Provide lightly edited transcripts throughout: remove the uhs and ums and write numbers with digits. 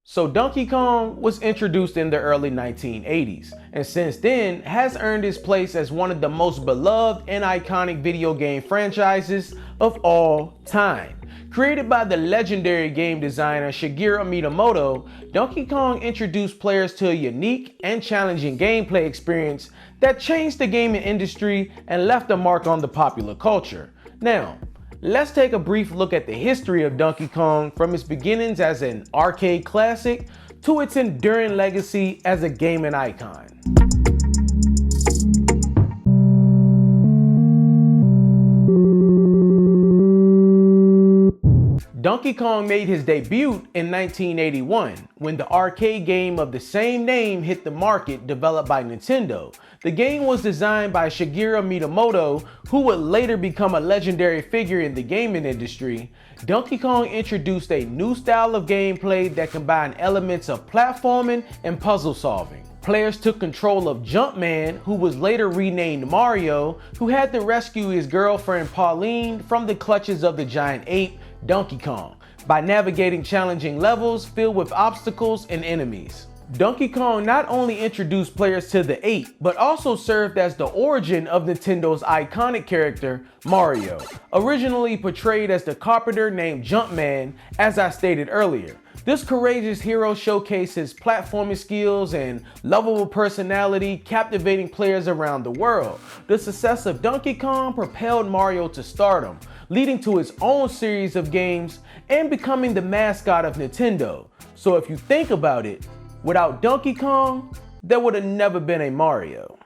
So Donkey Kong was introduced in the early 1980s, and since then has earned his place as one of the most beloved and iconic video game franchises of all time. Created by the legendary game designer Shigeru Miyamoto, Donkey Kong introduced players to a unique and challenging gameplay experience that changed the gaming industry and left a mark on the popular culture. Now, let's take a brief look at the history of Donkey Kong from its beginnings as an arcade classic to its enduring legacy as a gaming icon. Donkey Kong made his debut in 1981 when the arcade game of the same name hit the market, developed by Nintendo. The game was designed by Shigeru Miyamoto, who would later become a legendary figure in the gaming industry. Donkey Kong introduced a new style of gameplay that combined elements of platforming and puzzle solving. Players took control of Jumpman, who was later renamed Mario, who had to rescue his girlfriend Pauline from the clutches of the giant ape, Donkey Kong, by navigating challenging levels filled with obstacles and enemies. Donkey Kong not only introduced players to the ape, but also served as the origin of Nintendo's iconic character, Mario, originally portrayed as the carpenter named Jumpman, as I stated earlier. This courageous hero showcased his platforming skills and lovable personality, captivating players around the world. The success of Donkey Kong propelled Mario to stardom, leading to his own series of games and becoming the mascot of Nintendo. So if you think about it, without Donkey Kong, there would have never been a Mario.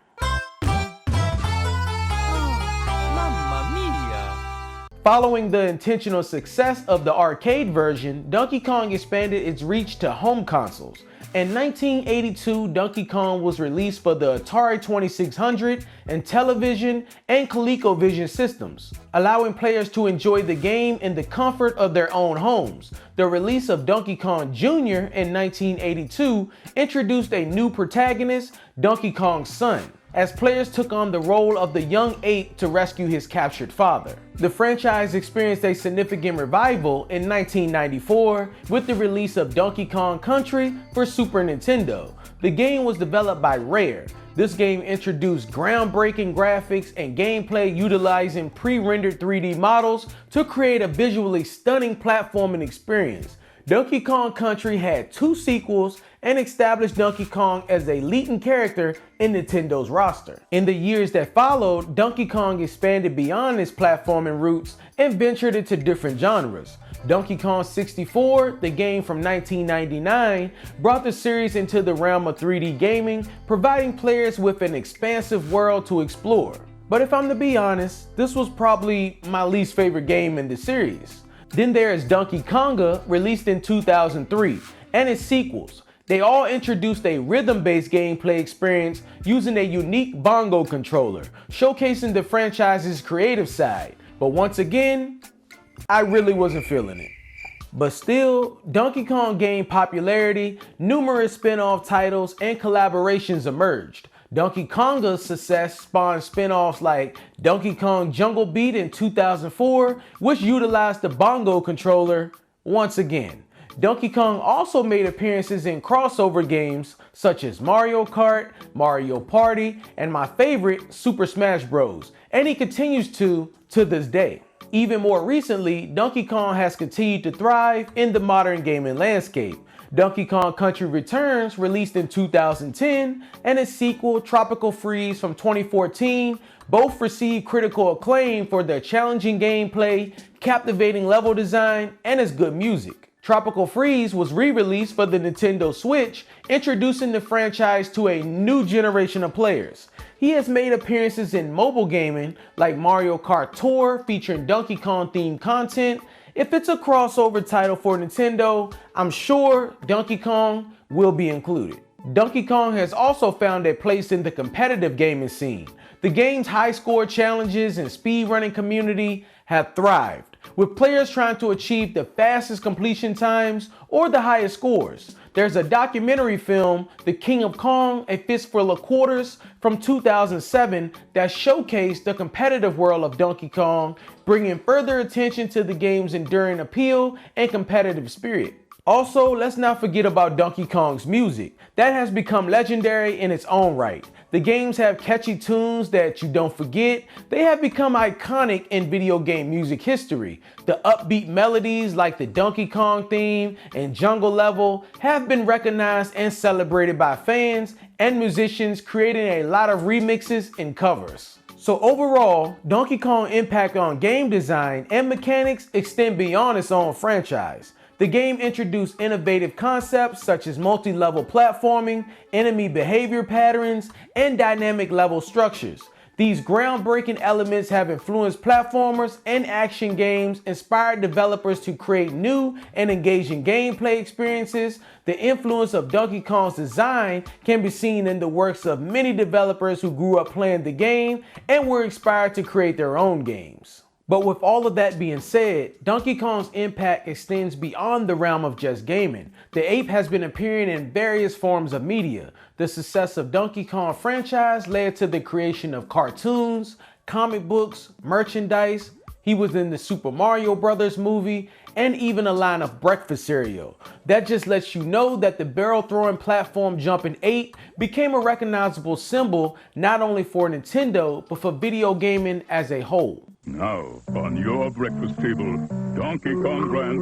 Following the intentional success of the arcade version, Donkey Kong expanded its reach to home consoles. In 1982, Donkey Kong was released for the Atari 2600 and Television and ColecoVision systems, allowing players to enjoy the game in the comfort of their own homes. The release of Donkey Kong Jr. in 1982 introduced a new protagonist, Donkey Kong's son, as players took on the role of the young ape to rescue his captured father. The franchise experienced a significant revival in 1994 with the release of Donkey Kong Country for Super Nintendo. The game was developed by Rare. This game introduced groundbreaking graphics and gameplay utilizing pre-rendered 3D models to create a visually stunning platforming experience. Donkey Kong Country had 2 sequels and established Donkey Kong as a leading character in Nintendo's roster. In the years that followed, Donkey Kong expanded beyond its platforming roots and ventured into different genres. Donkey Kong 64, the game from 1999, brought the series into the realm of 3D gaming, providing players with an expansive world to explore. But if I'm to be honest, this was probably my least favorite game in the series. Then there is Donkey Konga, released in 2003, and its sequels. They all introduced a rhythm-based gameplay experience using a unique bongo controller, showcasing the franchise's creative side. But once again, I really wasn't feeling it. But still, Donkey Kong gained popularity, numerous spin-off titles and collaborations emerged. Donkey Konga's success spawned spin-offs like Donkey Kong Jungle Beat in 2004, which utilized the bongo controller once again. Donkey Kong also made appearances in crossover games such as Mario Kart, Mario Party, and my favorite, Super Smash Bros. And he continues to this day. Even more recently, Donkey Kong has continued to thrive in the modern gaming landscape. Donkey Kong Country Returns, released in 2010, and its sequel, Tropical Freeze, from 2014, both received critical acclaim for their challenging gameplay, captivating level design, and its good music. Tropical Freeze was re-released for the Nintendo Switch, introducing the franchise to a new generation of players. He has made appearances in mobile gaming like Mario Kart Tour, featuring Donkey Kong themed content. If it's a crossover title for Nintendo, I'm sure Donkey Kong will be included. Donkey Kong has also found a place in the competitive gaming scene. The game's high score challenges and speedrunning community have thrived, with players trying to achieve the fastest completion times or the highest scores. There's a documentary film, The King of Kong, A Fistful of Quarters, from 2007 that showcased the competitive world of Donkey Kong, bringing further attention to the game's enduring appeal and competitive spirit. Also, let's not forget about Donkey Kong's music. That has become legendary in its own right. The games have catchy tunes that you don't forget. They have become iconic in video game music history. The upbeat melodies like the Donkey Kong theme and Jungle Level have been recognized and celebrated by fans and musicians, creating a lot of remixes and covers. So overall, Donkey Kong impact on game design and mechanics extend beyond its own franchise. The game introduced innovative concepts such as multi-level platforming, enemy behavior patterns, and dynamic level structures. These groundbreaking elements have influenced platformers and action games, inspired developers to create new and engaging gameplay experiences. The influence of Donkey Kong's design can be seen in the works of many developers who grew up playing the game and were inspired to create their own games. But with all of that being said, Donkey Kong's impact extends beyond the realm of just gaming. The ape has been appearing in various forms of media. The success of Donkey Kong franchise led to the creation of cartoons, comic books, merchandise. He was in the Super Mario Brothers movie, and even a line of breakfast cereal. That just lets you know that the barrel throwing platform jumping ape became a recognizable symbol not only for Nintendo, but for video gaming as a whole. Now, on your breakfast table, Donkey Kong brand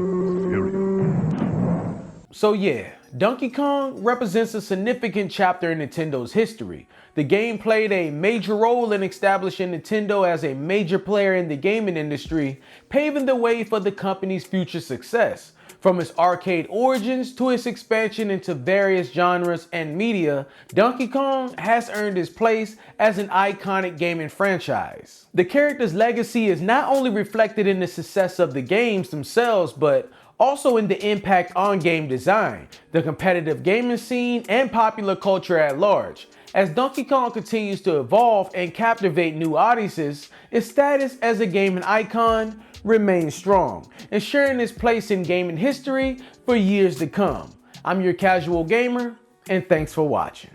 cereal. So yeah, Donkey Kong represents a significant chapter in Nintendo's history. The game played a major role in establishing Nintendo as a major player in the gaming industry, paving the way for the company's future success. From its arcade origins to its expansion into various genres and media, Donkey Kong has earned its place as an iconic gaming franchise. The character's legacy is not only reflected in the success of the games themselves, but also in the impact on game design, the competitive gaming scene, and popular culture at large. As Donkey Kong continues to evolve and captivate new audiences, its status as a gaming icon remains strong, ensuring its place in gaming history for years to come. I'm your casual gamer, and thanks for watching.